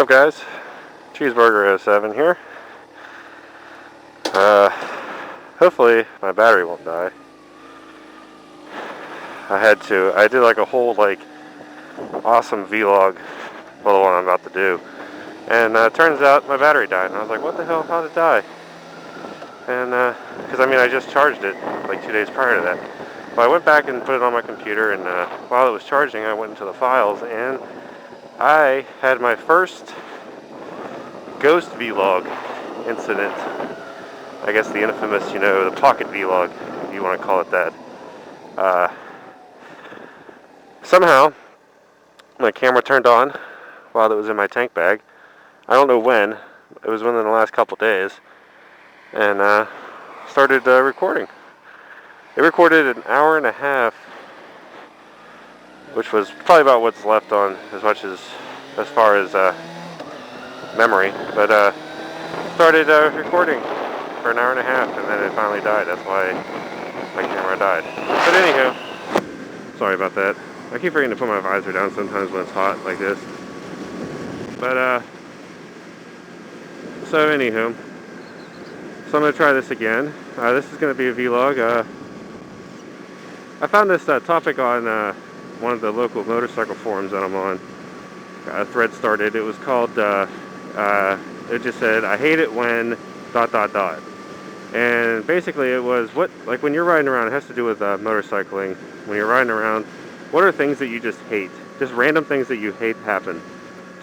What's up, guys? Cheeseburger07 here. Hopefully my battery won't die. I did like a whole awesome vlog for the one I'm about to do, and turns out my battery died, and I was like, what the hell, how did it die? And because I just charged it like 2 days prior to that. But I went back and put it on my computer, and while it was charging, I went into the files, and I had my first ghost vlog incident. I guess the infamous, the pocket vlog, if you want to call it that. Somehow, my camera turned on while it was in my tank bag. I don't know when. It was within the last couple days. And started recording. It recorded an hour and a half, which was probably about what's left on as far as memory. But started recording for an hour and a half, and then it finally died. That's why my camera died. But anywho, sorry about that. I keep forgetting to put my visor down sometimes when it's hot like this. But so anywho, so I'm gonna try this again. This is gonna be a vlog. I found this topic on one of the local motorcycle forums that I'm on. A thread started. It was called. It just said, "I hate it when ... And basically, it was when you're riding around. It has to do with motorcycling. When you're riding around, what are things that you just hate? Just random things that you hate happen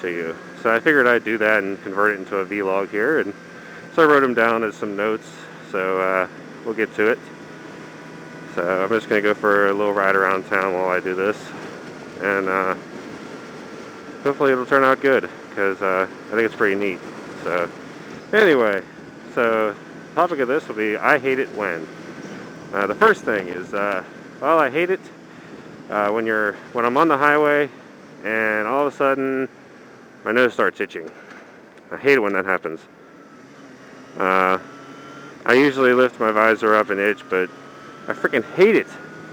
to you. So I figured I'd do that and convert it into a vlog here. And so I wrote them down as some notes. So we'll get to it. So I'm just going to go for a little ride around town while I do this. And hopefully it'll turn out good, because I think it's pretty neat. So anyway, so the topic of this will be, I hate it when. The first thing is, I hate it when I'm on the highway and all of a sudden my nose starts itching. I hate it when that happens. I usually lift my visor up and itch, but I freaking hate it.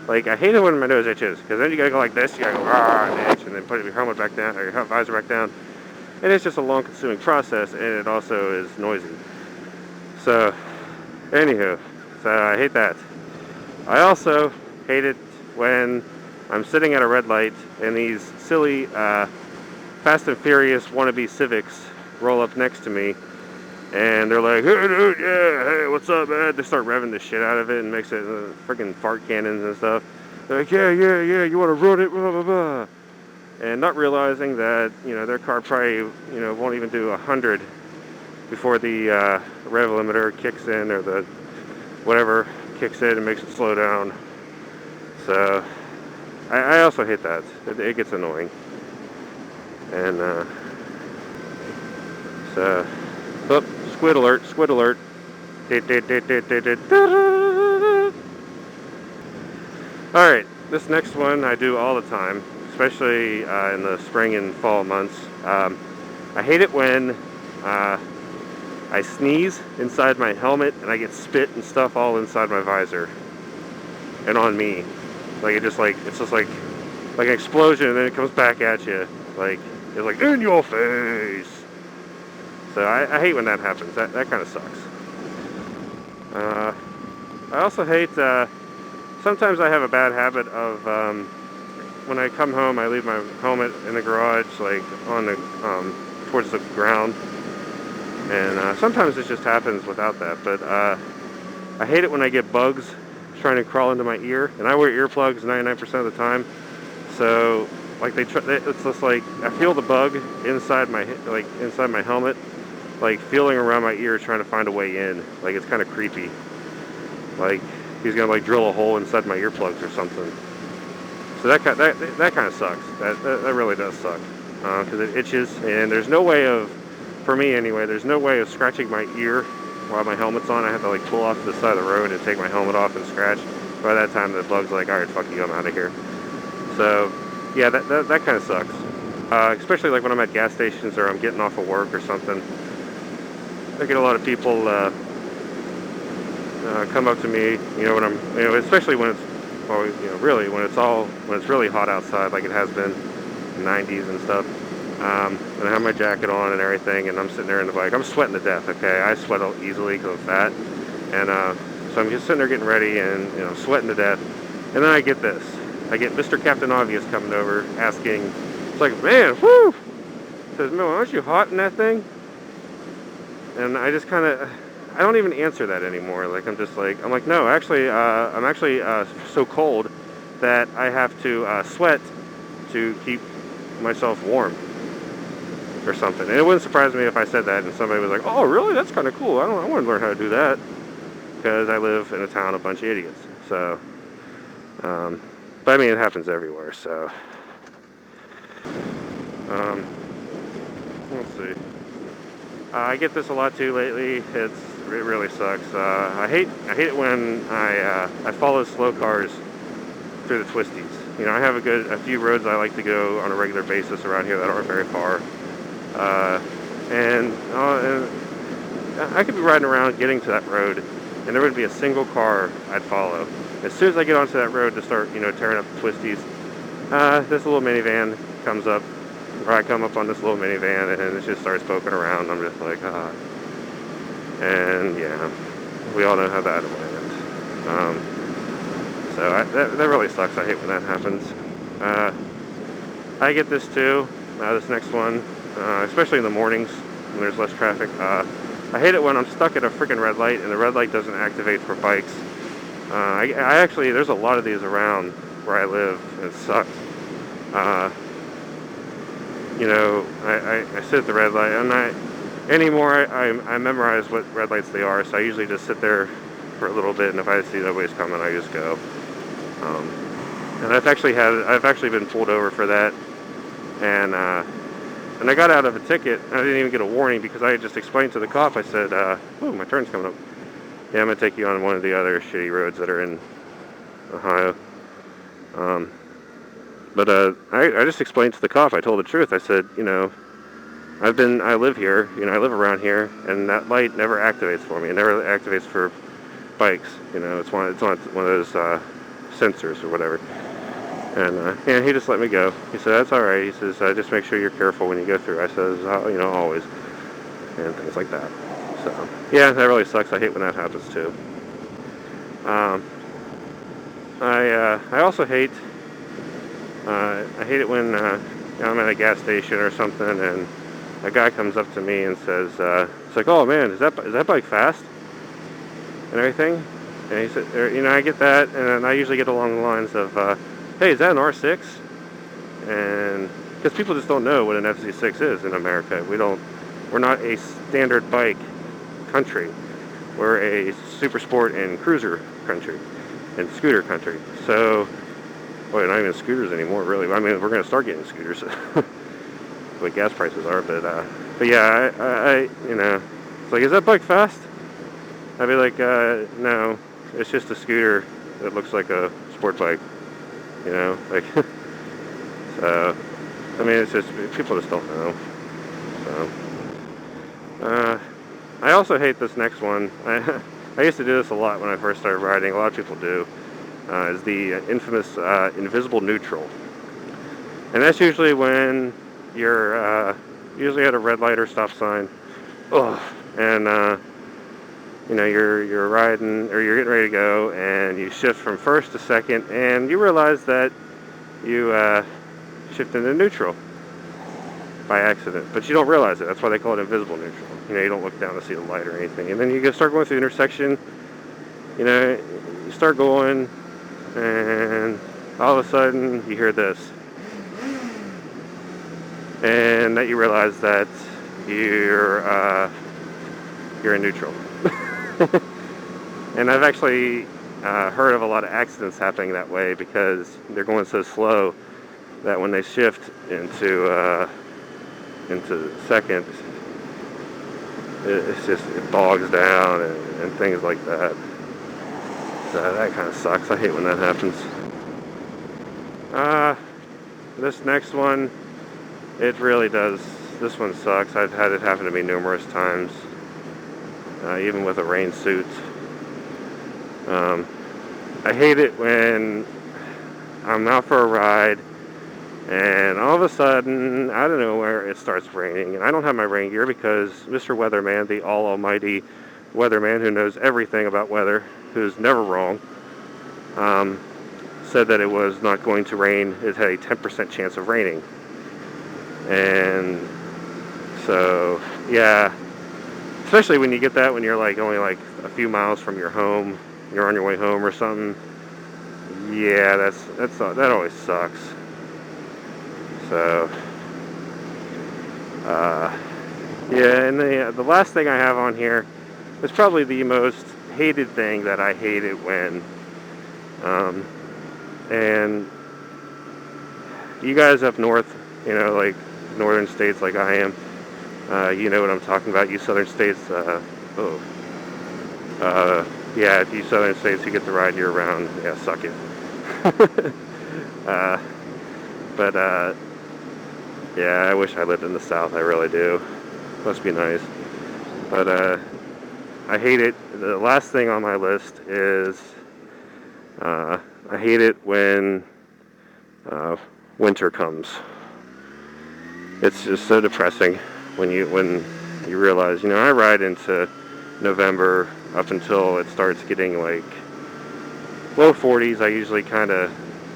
Like, I hate it when my nose itches, because then you gotta go like this, you gotta go and itch, and then put your helmet back down, or your visor back down, and it's just a long consuming process, and it also is noisy. So anywho, so I hate that. I also hate it when I'm sitting at a red light and these silly Fast and Furious wannabe Civics roll up next to me, and they're like, "Hey dude, yeah, hey, what's up, man?" They start revving the shit out of it and mix it freaking fart cannons and stuff. They're like, yeah, you want to run it, blah, blah, blah. And not realizing that, their car probably, won't even do 100 before the rev limiter kicks in, or the whatever kicks in and makes it slow down. So I also hate that. It gets annoying. And so, oh, squid alert, squid alert. Alright, this next one I do all the time, especially in the spring and fall months. I hate it when I sneeze inside my helmet and I get spit and stuff all inside my visor and on me. Like, it's just like an explosion, and then it comes back at you. Like, it's like, in your face. So I hate when that happens. That kind of sucks. I also hate, sometimes I have a bad habit of, when I come home, I leave my helmet in the garage, like on the, towards the ground. And sometimes it just happens without that. But I hate it when I get bugs trying to crawl into my ear. And I wear earplugs 99% of the time. So, like, it's just like, I feel the bug inside my helmet, like feeling around my ear trying to find a way in. Like, it's kind of creepy. Like, he's gonna like drill a hole inside my earplugs or something. So that kind of sucks. That really does suck, because it itches, and there's no way of, for me anyway, there's no way of scratching my ear while my helmet's on. I have to like pull off to the side of the road and take my helmet off and scratch. By that time, the bug's like, all right, fuck you, I'm out of here. So yeah, that kind of sucks. Especially like when I'm at gas stations or I'm getting off of work or something. I get a lot of people come up to me, when I'm, especially when it's, really when it's really hot outside, like it has been in the 90s and stuff. And I have my jacket on and everything, and I'm sitting there in the bike. I'm sweating to death, okay? I sweat easily because I'm fat. And so I'm just sitting there getting ready and, sweating to death. And then I get this. I get Mr. Captain Obvious coming over asking, it's like, man, whoo! Says, no, aren't you hot in that thing? And I just kind of, I don't even answer that anymore. Like, I'm like, no, actually, I'm actually so cold that I have to sweat to keep myself warm or something. And it wouldn't surprise me if I said that and somebody was like, oh, really? That's kind of cool. I want to learn how to do that, because I live in a town of a bunch of idiots. So, but I mean, it happens everywhere. So, let's see. I get this a lot too lately. It really sucks. I hate it when I follow slow cars through the twisties. I have a few roads I like to go on a regular basis around here that aren't very far. And I could be riding around getting to that road, and there wouldn't be a single car I'd follow. As soon as I get onto that road to start, tearing up the twisties, this little minivan comes up, or I come up on this little minivan, and it just starts poking around. I'm just like, and yeah, we all know how that went. So that really sucks. I hate when that happens. I get this too, this next one, especially in the mornings when there's less traffic. I hate it when I'm stuck at a freaking red light and the red light doesn't activate for bikes. I actually, there's a lot of these around where I live, and it sucks. I sit at the red light, and I memorize what red lights they are, so I usually just sit there for a little bit, and if I see nobody's coming, I just go. And I've actually been pulled over for that, and I got out of a ticket. I didn't even get a warning because I had just explained to the cop. I said, "Oh, my turn's coming up. Yeah, I'm gonna take you on one of the other shitty roads that are in Ohio." But I just explained to the cop. I told the truth. I said, I live here. I live around here, and that light never activates for me. It never activates for bikes. It's one of those sensors or whatever. And he just let me go. He said, that's all right. He says, just make sure you're careful when you go through. I says, always, and things like that. So yeah, that really sucks. I hate when that happens too. I also hate. I hate it when I'm at a gas station or something, and a guy comes up to me and says, "It's like, oh man, is that bike fast?" and everything. And he said, I get that, and then I usually get along the lines of, "Hey, is that an R6?" And because people just don't know what an FZ6 is in America, we're not a standard bike country. We're a super sport and cruiser country, and scooter country. So. Well, not even scooters anymore, really. I mean, we're going to start getting scooters, the way gas prices are. But yeah, I it's like, is that bike fast? I'd be like, no, it's just a scooter that looks like a sport bike, like. So, I mean, it's just people just don't know. So, I also hate this next one. I used to do this a lot when I first started riding. A lot of people do. Is the infamous invisible neutral. And that's usually when you're usually at a red light or stop sign. Ugh. And you're riding, or you're getting ready to go, and you shift from first to second, and you realize that you shift into neutral by accident, but you don't realize it. That's why they call it invisible neutral. You don't look down to see the light or anything, and then you start going through the intersection. You start going. And all of a sudden you hear this, and that you realize that you're in neutral. And I've actually heard of a lot of accidents happening that way because they're going so slow that when they shift into second, it bogs down and things like that. That kind of sucks. I hate when that happens. This next one, it really does. This one sucks. I've had it happen to me numerous times, even with a rain suit. I hate it when I'm out for a ride And all of a sudden, I don't know where it starts raining, and I don't have my rain gear because Mr. Weatherman, the all-almighty weatherman who knows everything about weather, who's never wrong, said that it was not going to rain. It had a 10% chance of raining. And so, yeah, especially when you get that when you're like only like a few miles from your home, you're on your way home or something. Yeah, that always sucks. So, yeah, and the last thing I have on here is probably the most hated thing that I hated when, and you guys up north, like northern states like I am, you know what I'm talking about. You southern states, yeah, if you southern states who get to ride year round, yeah, suck it. uh, but, yeah, I wish I lived in the South, I really do. Must be nice. But, I hate it. The last thing on my list is, I hate it when, winter comes. It's just so depressing when you realize, I ride into November up until it starts getting like low 40s. I usually kind of,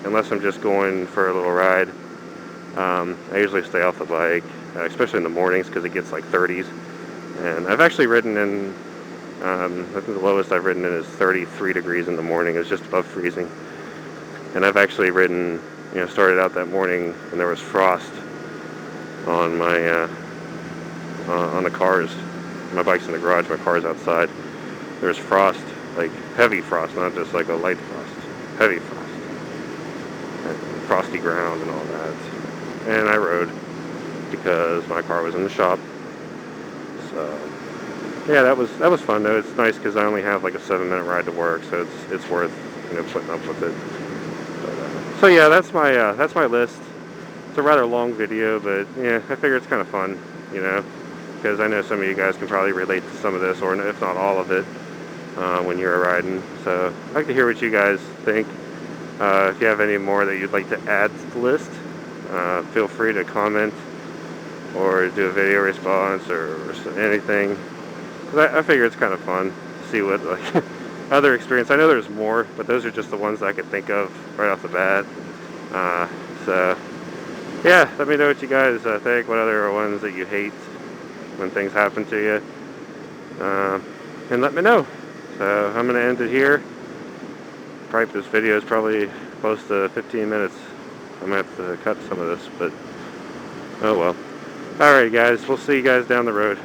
unless I'm just going for a little ride, I usually stay off the bike, especially in the mornings because it gets like 30s. And I've actually ridden in, I think the lowest I've ridden in is 33 degrees in the morning. It's just above freezing. And I've actually ridden, started out that morning and there was frost on my, on the cars. My bike's in the garage, my car's outside. There's frost, like heavy frost, not just like a light frost, heavy frost. And frosty ground and all that. And I rode because my car was in the shop. So yeah, that was fun though. It's nice because I only have like a 7-minute ride to work, so it's worth putting up with it. But, so yeah, that's my list. It's a rather long video, but yeah, I figure it's kind of fun, because I know some of you guys can probably relate to some of this, or if not all of it, when you're riding. So I'd like to hear what you guys think. If you have any more that you'd like to add to the list, feel free to comment or do a video response or anything. 'Cause I figure it's kind of fun to see what like other experience. I know there's more, but those are just the ones I could think of right off the bat. So yeah, let me know what you guys think. What other ones that you hate when things happen to you, and let me know. So I'm gonna end it here. Probably this video is probably close to 15 minutes. I'm gonna have to cut some of this, but oh well. Alright guys, we'll see you guys down the road.